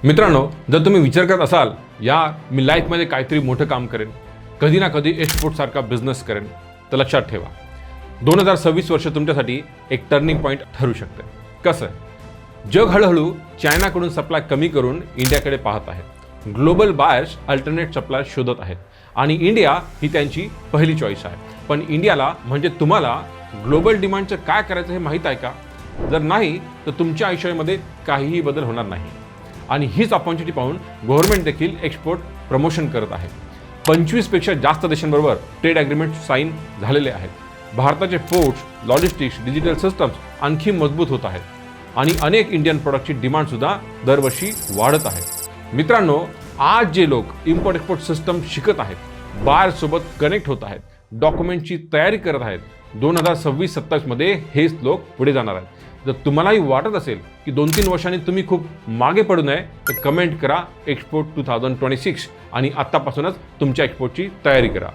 मित्रांनो, जर तुम्ही विचार करत असाल मी लाईफमध्ये काहीतरी मोठं काम करेन, कधी ना कधी एक्सपोर्टसारखा बिझनेस करेन, तर लक्षात ठेवा 2026 वर्ष तुमच्यासाठी एक टर्निंग पॉईंट ठरू शकते. कसं? जग हळूहळू चायनाकडून सप्लाय कमी करून इंडियाकडे पाहत आहे. ग्लोबल बायर्स अल्टरनेट सप्लाय शोधत आहेत आणि इंडिया ही त्यांची पहिली चॉईस आहे. पण इंडियाला म्हणजे तुम्हाला ग्लोबल डिमांडचं काय करायचं हे माहीत आहे का? जर नाही तर तुमच्या आयुष्यामध्ये काहीही बदल होणार नाही. आणि हीच अपॉर्च्युनिटी पाहून गव्हर्नमेंट देखील एक्सपोर्ट प्रमोशन करत आहे. 25 पेक्षा जास्त देशांबरोबर ट्रेड ॲग्रीमेंट साईन झालेले आहेत. भारताचे पोर्ट्स, लॉजिस्टिक्स, डिजिटल सिस्टम्स आणखी मजबूत होत आहेत आणि अनेक इंडियन प्रोडक्टची डिमांडसुद्धा दरवर्षी वाढत आहे. मित्रांनो, आज जे लोक इम्पोर्ट एक्सपोर्ट सिस्टम शिकत आहेत, बायर्ससोबत कनेक्ट होत आहेत, डॉक्युमेंटची तयारी करत आहेत, 2026-27 मध्ये हेच लोक पुढे जाणार आहेत. जर तुम्हालाही वाटत असेल की 2-3 वर्षांनी तुम्ही खूप मागे पडू नये तर कमेंट करा एक्सपोर्ट 2026 आणि आत्तापासूनच तुमच्या एक्सपोर्टची तयारी करा.